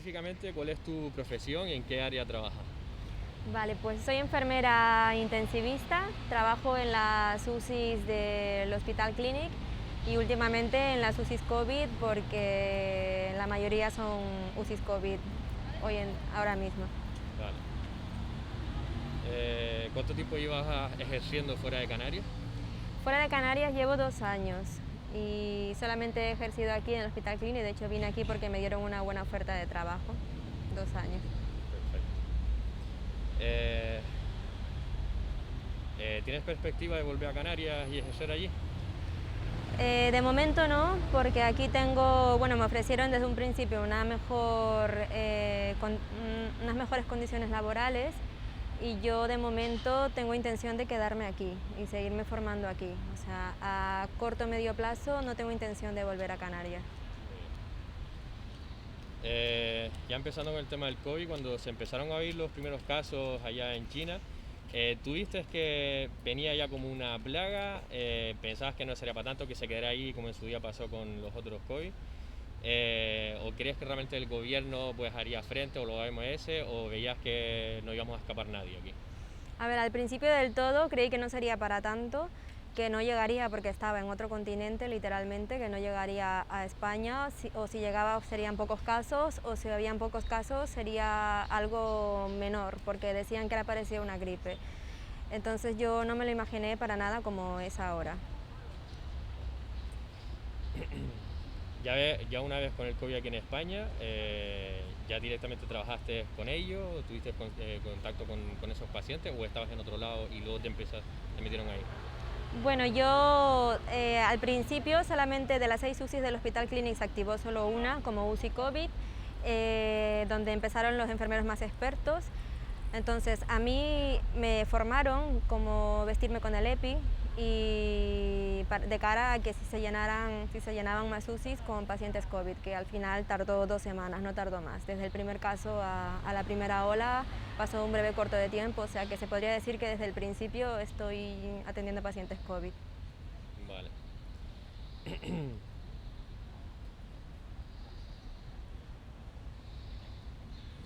específicamente cuál es tu profesión y en qué área trabajas. Vale, pues soy enfermera intensivista, trabajo en las UCIs del Hospital Clínic y últimamente en las UCIs COVID porque la mayoría son UCIs COVID ahora mismo. Vale. ¿Cuánto tiempo llevas ejerciendo fuera de Canarias? Fuera de Canarias llevo 2 años y solamente he ejercido aquí en el Hospital Clínic, de hecho vine aquí porque me dieron una buena oferta de trabajo, 2 años. Perfecto. ¿Tienes perspectiva de volver a Canarias y ejercer allí? De momento no, porque aquí tengo, bueno, me ofrecieron desde un principio unas mejores condiciones laborales y yo de momento tengo intención de quedarme aquí y seguirme formando aquí. O sea, a corto o medio plazo no tengo intención de volver a Canarias. Ya empezando con el tema del COVID, cuando se empezaron a oír los primeros casos allá en China, ¿tuviste que venía ya como una plaga? ¿Pensabas que no sería para tanto, que se quedara ahí como en su día pasó con los otros COVID? ¿O creías que realmente el gobierno pues haría frente, o los OMS, o veías que no íbamos a escapar nadie aquí? A ver, al principio del todo creí que no sería para tanto, que no llegaría porque estaba en otro continente literalmente, que no llegaría a España, o si llegaba serían pocos casos, o si habían pocos casos sería algo menor, porque decían que era parecía una gripe. Entonces yo no me lo imaginé para nada como es ahora. Ya una vez con el COVID aquí en España, ¿ya directamente trabajaste con ellos? ¿Tuviste contacto con esos pacientes, o estabas en otro lado y luego te metieron ahí? Bueno, yo al principio solamente de las 6 UCIs del Hospital Clínic se activó solo una como UCI COVID, donde empezaron los enfermeros más expertos. Entonces a mí me formaron cómo vestirme con el EPI y de cara a que si se llenaban más UCIs con pacientes COVID, que al final tardó 2 semanas, no tardó más. Desde el primer caso a la primera ola pasó un breve corto de tiempo, o sea que se podría decir que desde el principio estoy atendiendo pacientes COVID. Vale.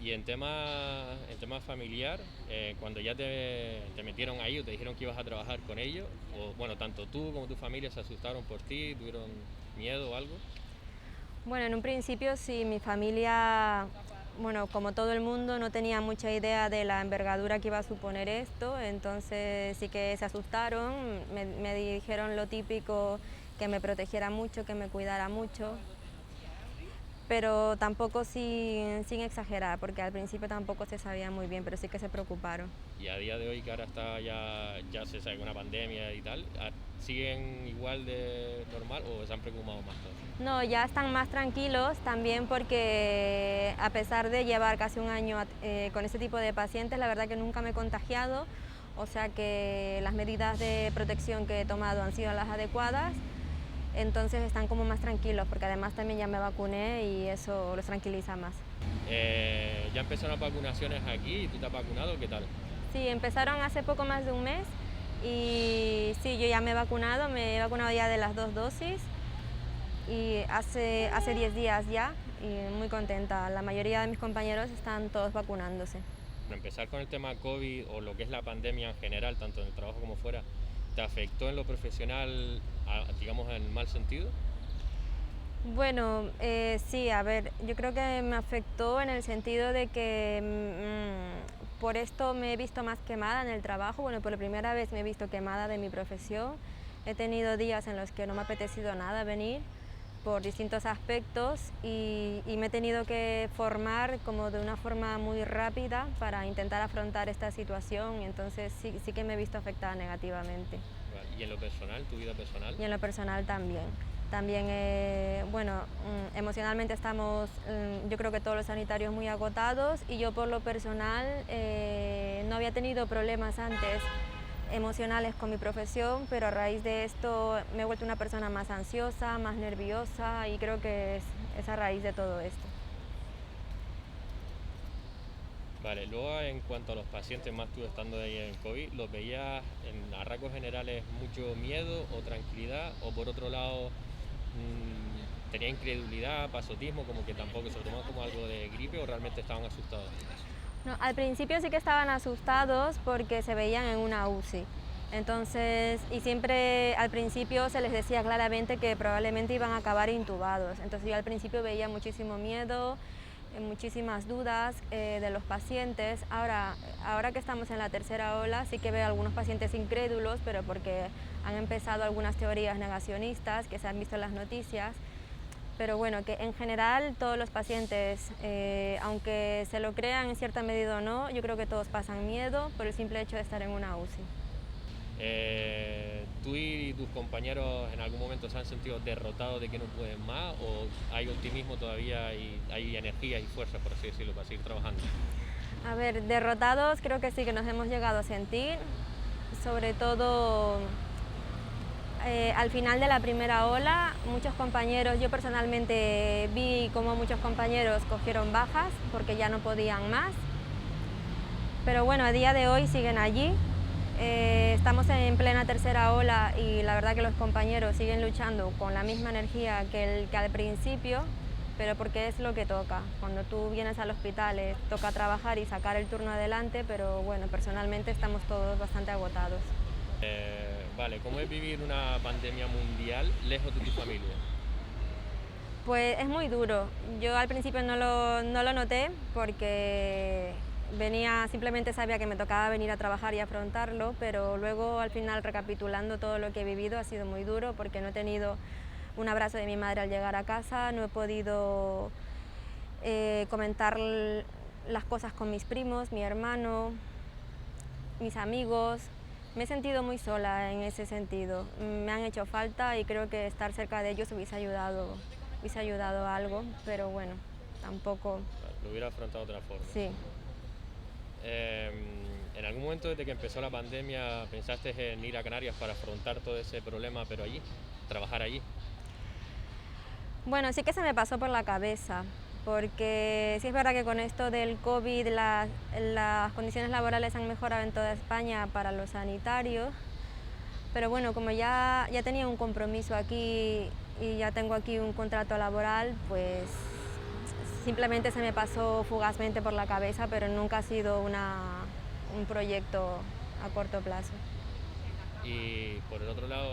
Y en tema familiar, cuando ya te metieron ahí o te dijeron que ibas a trabajar con ellos, o bueno, tanto tú como tu familia se asustaron por ti, tuvieron miedo o algo. Bueno, en un principio sí, mi familia, bueno, como todo el mundo, no tenía mucha idea de la envergadura que iba a suponer esto, entonces sí que se asustaron, me dijeron lo típico, que me protegiera mucho, que me cuidara mucho, pero tampoco sin exagerar, porque al principio tampoco se sabía muy bien, pero sí que se preocuparon. Y a día de hoy, que ahora está ya se sabe una pandemia y tal, ¿siguen igual de normal o se han preocupado más todavía? No, ya están más tranquilos también porque a pesar de llevar casi un año con ese tipo de pacientes, la verdad que nunca me he contagiado, o sea que las medidas de protección que he tomado han sido las adecuadas, entonces están como más tranquilos porque además también ya me vacuné y eso los tranquiliza más. Ya empezaron las vacunaciones aquí y tú te has vacunado, ¿qué tal? Sí, empezaron hace poco más de un mes y sí, yo ya me he vacunado ya de las 2 dosis. Y hace 10 días ya y muy contenta. La mayoría de mis compañeros están todos vacunándose. Para empezar con el tema COVID o lo que es la pandemia en general, tanto en el trabajo como fuera, ¿te afectó en lo profesional, digamos, en el mal sentido? Bueno, sí, a ver, yo creo que me afectó en el sentido de que por esto me he visto más quemada en el trabajo. Bueno, por la primera vez me he visto quemada de mi profesión. He tenido días en los que no me ha apetecido nada venir por distintos aspectos y me he tenido que formar como de una forma muy rápida para intentar afrontar esta situación y entonces sí que me he visto afectada negativamente. Vale. ¿Y en lo personal, tu vida personal? Y en lo personal también. También, bueno, emocionalmente estamos, yo creo que todos los sanitarios muy agotados y yo por lo personal no había tenido problemas antes emocionales con mi profesión, pero a raíz de esto me he vuelto una persona más ansiosa, más nerviosa y creo que es a raíz de todo esto. Vale, luego en cuanto a los pacientes, más tú estando ahí en COVID, ¿los veías a rasgos generales mucho miedo o tranquilidad? ¿O por otro lado, tenía incredulidad, pasotismo, como que tampoco se lo tomaban como algo de gripe o realmente estaban asustados? No, al principio sí que estaban asustados porque se veían en una UCI. Entonces, y siempre al principio se les decía claramente que probablemente iban a acabar intubados. Entonces yo al principio veía muchísimo miedo, muchísimas dudas de los pacientes. Ahora que estamos en la tercera ola, sí que veo algunos pacientes incrédulos, pero porque han empezado algunas teorías negacionistas que se han visto en las noticias. Pero bueno, que en general todos los pacientes, aunque se lo crean en cierta medida o no, yo creo que todos pasan miedo por el simple hecho de estar en una UCI. ¿Tú y tus compañeros en algún momento se han sentido derrotados de que no pueden más o hay optimismo todavía y hay energía y fuerza, por así decirlo, para seguir trabajando? A ver, derrotados creo que sí que nos hemos llegado a sentir, sobre todo al final de la primera ola, muchos compañeros, yo personalmente vi cómo muchos compañeros cogieron bajas porque ya no podían más, pero bueno, a día de hoy siguen allí. Estamos en plena tercera ola y la verdad que los compañeros siguen luchando con la misma energía que al principio, pero porque es lo que toca. Cuando tú vienes al hospital toca trabajar y sacar el turno adelante, pero bueno, personalmente estamos todos bastante agotados. Vale, ¿cómo es vivir una pandemia mundial lejos de tu familia? Pues es muy duro. Yo al principio no lo noté porque simplemente sabía que me tocaba venir a trabajar y afrontarlo, pero luego al final recapitulando todo lo que he vivido ha sido muy duro porque no he tenido un abrazo de mi madre al llegar a casa, no he podido comentar las cosas con mis primos, mi hermano, mis amigos. Me he sentido muy sola en ese sentido. Me han hecho falta y creo que estar cerca de ellos hubiese ayudado algo, pero bueno, tampoco. Lo hubiera afrontado de otra forma. Sí. ¿En algún momento desde que empezó la pandemia pensaste en ir a Canarias para afrontar todo ese problema, pero allí, trabajar allí? Bueno, sí que se me pasó por la cabeza, porque sí es verdad que con esto del COVID las condiciones laborales han mejorado en toda España para los sanitarios, pero bueno, como ya tenía un compromiso aquí y ya tengo aquí un contrato laboral, pues simplemente se me pasó fugazmente por la cabeza, pero nunca ha sido un proyecto a corto plazo. Y por el otro lado,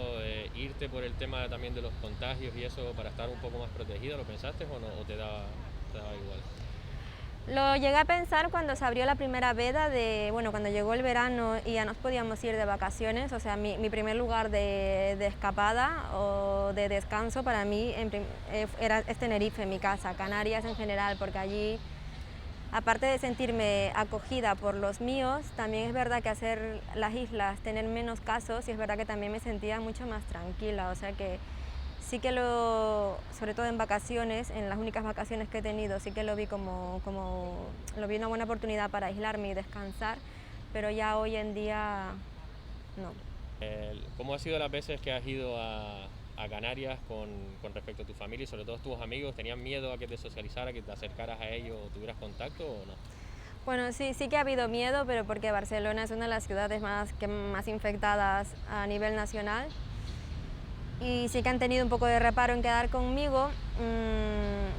irte por el tema también de los contagios y eso para estar un poco más protegida, ¿lo pensaste o no? ¿O te daba igual? Lo llegué a pensar cuando se abrió la primera veda cuando llegó el verano y ya nos podíamos ir de vacaciones, o sea, mi primer lugar de escapada o de descanso para mí es Tenerife, mi casa, Canarias en general, porque allí, aparte de sentirme acogida por los míos, también es verdad que hacer las islas, tener menos casos, y es verdad que también me sentía mucho más tranquila, o sea que sí que sobre todo en vacaciones, en las únicas vacaciones que he tenido, sí que lo vi lo vi una buena oportunidad para aislarme y descansar, pero ya hoy en día no. ¿Cómo ha sido las veces que has ido a Canarias con respecto a tu familia y sobre todo tus amigos? ¿Tenían miedo a que te socializara, que te acercaras a ellos o tuvieras contacto o no? Bueno, sí que ha habido miedo, pero porque Barcelona es una de las ciudades más infectadas a nivel nacional. Y sí que han tenido un poco de reparo en quedar conmigo.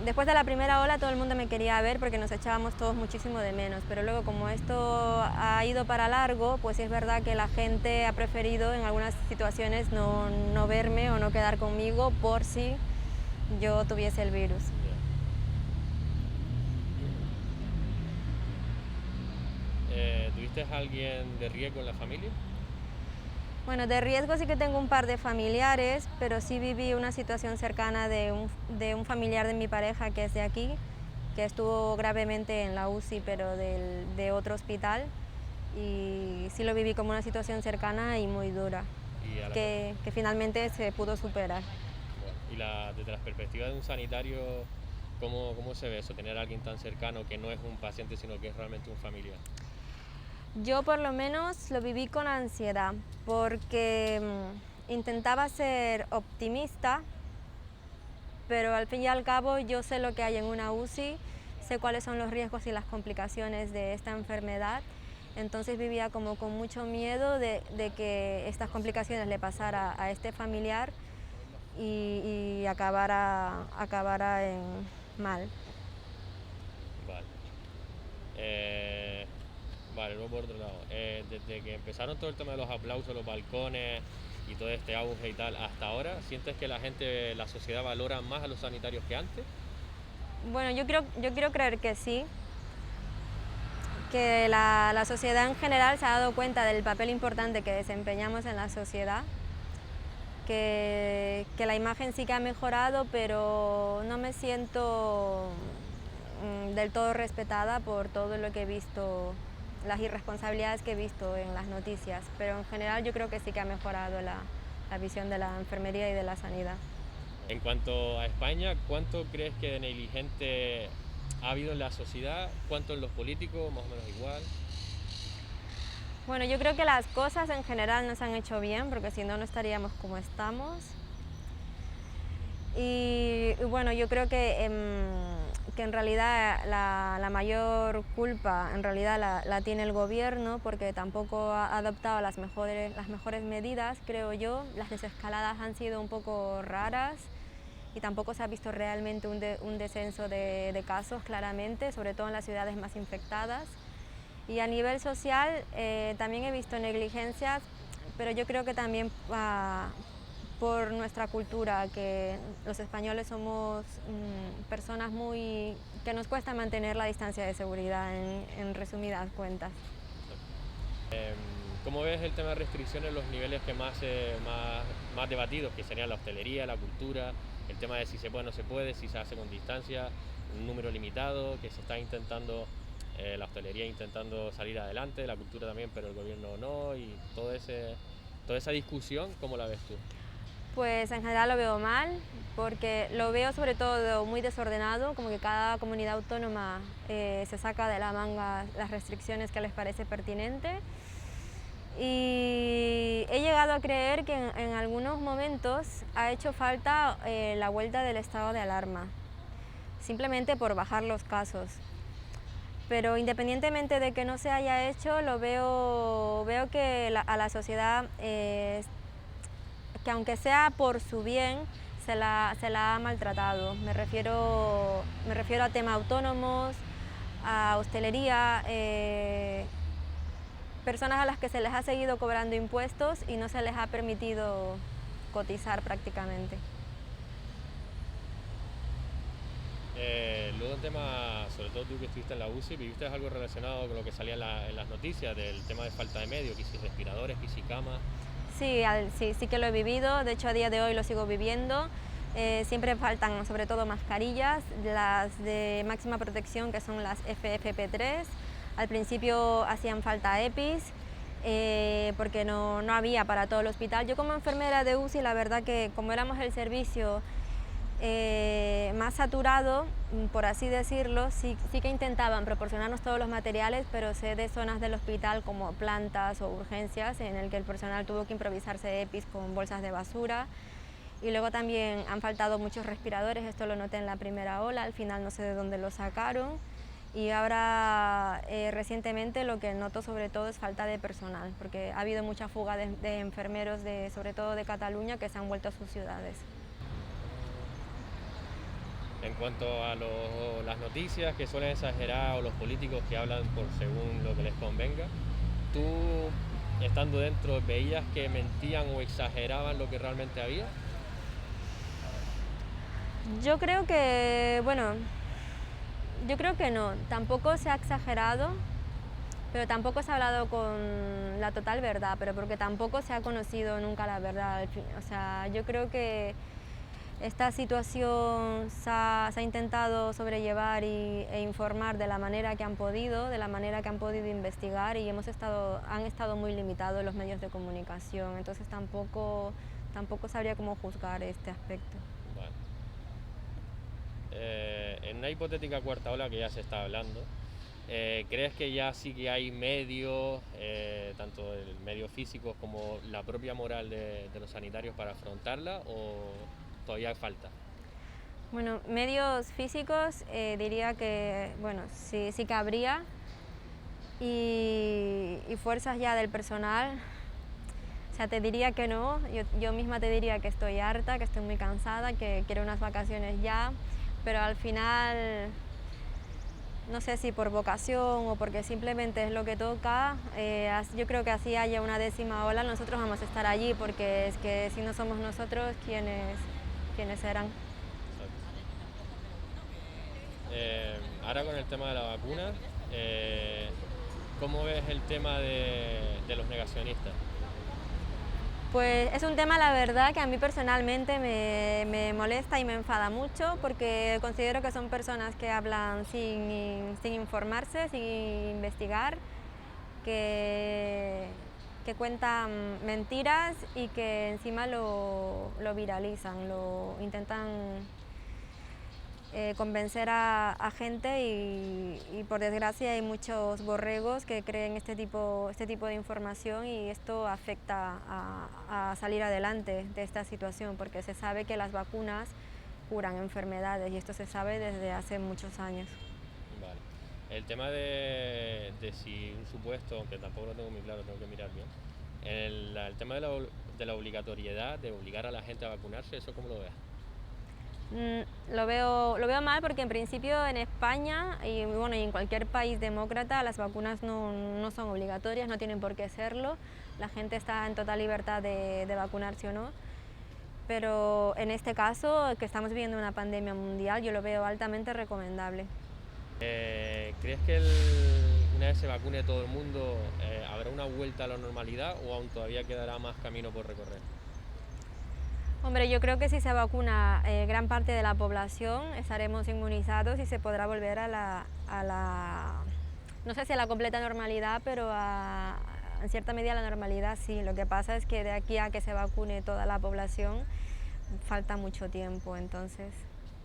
Después de la primera ola todo el mundo me quería ver porque nos echábamos todos muchísimo de menos, pero luego como esto ha ido para largo, pues sí es verdad que la gente ha preferido en algunas situaciones no verme o no quedar conmigo por si yo tuviese el virus. ¿Tuviste a alguien de riesgo en la familia? Bueno, de riesgo sí que tengo un par de familiares, pero sí viví una situación cercana de un familiar de mi pareja que es de aquí, que estuvo gravemente en la UCI, pero de otro hospital, y sí lo viví como una situación cercana y muy dura, que finalmente se pudo superar. Bueno, y desde la perspectiva de un sanitario, ¿cómo se ve eso? Tener a alguien tan cercano que no es un paciente, sino que es realmente un familiar. Yo por lo menos lo viví con ansiedad, porque intentaba ser optimista, pero al fin y al cabo yo sé lo que hay en una UCI, sé cuáles son los riesgos y las complicaciones de esta enfermedad, entonces vivía como con mucho miedo de que estas complicaciones le pasara a este familiar, y acabara en mal. Vale. Vale, luego por otro lado, desde que empezaron todo el tema de los aplausos, los balcones y todo este auge y tal, hasta ahora, ¿sientes que la gente, la sociedad valora más a los sanitarios que antes? Bueno, yo quiero creer que sí, que la sociedad en general se ha dado cuenta del papel importante que desempeñamos en la sociedad, que la imagen sí que ha mejorado, pero no me siento del todo respetada por todo lo que he visto, las irresponsabilidades que he visto en las noticias, pero en general yo creo que sí que ha mejorado la visión de la enfermería y de la sanidad. En cuanto a España, ¿cuánto crees que de negligente ha habido en la sociedad? ¿Cuánto en los políticos? Más o menos igual. Bueno, yo creo que las cosas en general no se han hecho bien, porque si no, no estaríamos como estamos. Y bueno, yo creo que en realidad la mayor culpa en realidad la tiene el gobierno, porque tampoco ha adoptado las mejores medidas, creo yo. Las desescaladas han sido un poco raras y tampoco se ha visto realmente un descenso de casos claramente, sobre todo en las ciudades más infectadas. Y a nivel social también he visto negligencias, pero yo creo que también por nuestra cultura, que los españoles somos personas que nos cuesta mantener la distancia de seguridad, en resumidas cuentas. ¿Cómo ves el tema de restricciones en los niveles que más debatidos, que serían la hostelería, la cultura, el tema de si se puede o no se puede, si se hace con distancia, un número limitado, que se está intentando, la hostelería intentando salir adelante, la cultura también, pero el gobierno no, y toda esa discusión, ¿cómo la ves tú? Pues en general lo veo mal, porque lo veo sobre todo muy desordenado, como que cada comunidad autónoma se saca de la manga las restricciones que les parece pertinente. Y he llegado a creer que en algunos momentos ha hecho falta la vuelta del estado de alarma, simplemente por bajar los casos. Pero independientemente de que no se haya hecho, veo que a la sociedad, que aunque sea por su bien, se la ha maltratado. Me refiero a temas autónomos, a hostelería, personas a las que se les ha seguido cobrando impuestos y no se les ha permitido cotizar prácticamente. Luego un tema, sobre todo tú que estuviste en la UCI, ¿viviste algo relacionado con lo que salía en las noticias del tema de falta de medios, que si respiradores, que si camas? Sí, sí que lo he vivido, de hecho a día de hoy lo sigo viviendo. Siempre faltan sobre todo mascarillas, las de máxima protección, que son las FFP3. Al principio hacían falta EPIs, porque no había para todo el hospital. Yo como enfermera de UCI, la verdad que como éramos el servicio más saturado, por así decirlo, sí que intentaban proporcionarnos todos los materiales, pero sé de zonas del hospital como plantas o urgencias en el que el personal tuvo que improvisarse EPIs con bolsas de basura. Y luego también han faltado muchos respiradores, esto lo noté en la primera ola, al final no sé de dónde lo sacaron. Y ahora recientemente lo que noto sobre todo es falta de personal, porque ha habido mucha fuga de enfermeros, sobre todo de Cataluña, que se han vuelto a sus ciudades. En cuanto a las noticias que suelen exagerar o los políticos que hablan por según lo que les convenga, ¿tú, estando dentro, veías que mentían o exageraban lo que realmente había? Yo creo que, bueno, yo creo que no, tampoco se ha exagerado, pero tampoco se ha hablado con la total verdad, pero porque tampoco se ha conocido nunca la verdad. O sea, yo creo que esta situación se ha intentado sobrellevar e informar de la manera que han podido, investigar, y han estado muy limitados los medios de comunicación, entonces tampoco sabría cómo juzgar este aspecto. Vale. En una hipotética cuarta ola que ya se está hablando, ¿crees que ya sí que hay medios, tanto el medio físico como la propia moral de los sanitarios para afrontarla, o todavía falta? Bueno, medios físicos diría que, bueno, sí que habría, y fuerzas ya del personal, O sea, te diría que no, yo misma te diría que estoy harta, que estoy muy cansada, que quiero unas vacaciones ya, pero al final, no sé si por vocación o porque simplemente es lo que toca, yo creo que así haya una 10ª ola, nosotros vamos a estar allí, porque es que si no somos nosotros, ¿quiénes serán? Ahora con el tema de la vacuna, ¿cómo ves el tema de los negacionistas? Pues es un tema, la verdad, que a mí personalmente me molesta y me enfada mucho porque considero que son personas que hablan sin informarse, sin investigar, que cuentan mentiras y que encima lo viralizan, lo intentan convencer a gente y por desgracia hay muchos borregos que creen este tipo de información y esto afecta a salir adelante de esta situación porque se sabe que las vacunas curan enfermedades y esto se sabe desde hace muchos años. Vale. El tema de si un supuesto, aunque tampoco lo tengo muy claro, tengo que mirar bien, el tema de la obligatoriedad, de obligar a la gente a vacunarse, ¿eso cómo lo ves? Lo veo mal porque en principio en España y en cualquier país demócrata las vacunas no son obligatorias, no tienen por qué serlo, la gente está en total libertad de vacunarse o no, pero en este caso que estamos viviendo una pandemia mundial yo lo veo altamente recomendable. ¿Crees que una vez se vacune todo el mundo, habrá una vuelta a la normalidad o aún todavía quedará más camino por recorrer? Hombre, yo creo que si se vacuna gran parte de la población estaremos inmunizados y se podrá volver a la no sé si a la completa normalidad, pero en cierta medida a la normalidad sí. Lo que pasa es que de aquí a que se vacune toda la población falta mucho tiempo, entonces...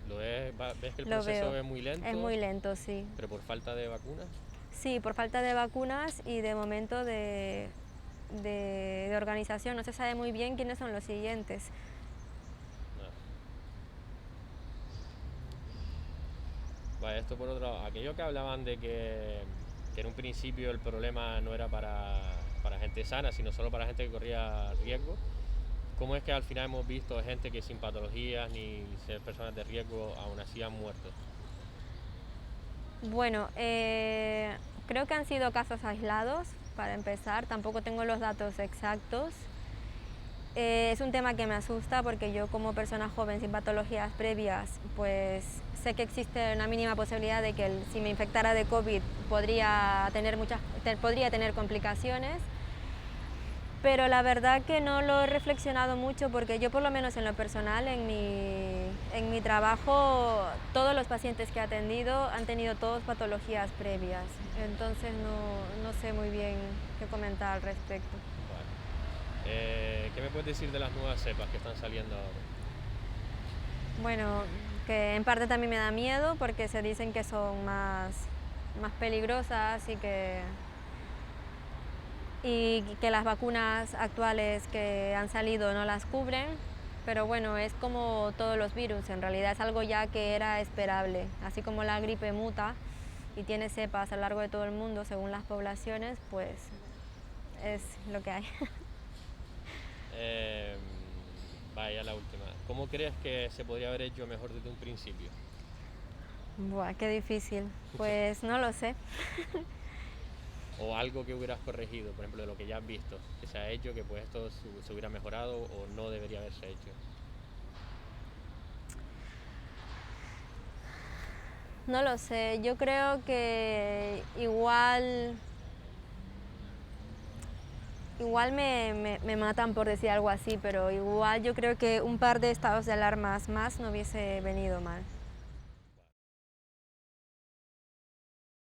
¿Ves que el proceso es muy lento? Es muy lento, sí. ¿Pero por falta de vacunas? Sí, por falta de vacunas y de momento de organización. No se sabe muy bien quiénes son los siguientes. Vale, esto por otro lado, aquello que hablaban de que en un principio el problema no era para gente sana, sino solo para gente que corría riesgo, ¿cómo es que al final hemos visto gente que sin patologías ni ser personas de riesgo aún así han muerto? Bueno, creo que han sido casos aislados, para empezar, tampoco tengo los datos exactos. Es un tema que me asusta porque yo como persona joven sin patologías previas, pues sé que existe una mínima posibilidad de que si me infectara de COVID podría tener complicaciones, pero la verdad que no lo he reflexionado mucho porque yo por lo menos en lo personal, en mi trabajo, todos los pacientes que he atendido han tenido todos patologías previas, entonces no sé muy bien qué comentar al respecto. ¿Qué me puedes decir de las nuevas cepas que están saliendo ahora? Bueno, que en parte también me da miedo porque se dicen que son más peligrosas y que las vacunas actuales que han salido no las cubren, pero bueno, es como todos los virus, en realidad es algo ya que era esperable, así como la gripe muta y tiene cepas a lo largo de todo el mundo según las poblaciones, pues es lo que hay. Vaya, la última. ¿Cómo crees que se podría haber hecho mejor desde un principio? Buah, qué difícil. Pues no lo sé. O algo que hubieras corregido, por ejemplo, de lo que ya has visto, que se ha hecho, que pues esto se hubiera mejorado o no debería haberse hecho. No lo sé, yo creo que igual me matan por decir algo así, pero igual yo creo que un par de estados de alarmas más no hubiese venido mal.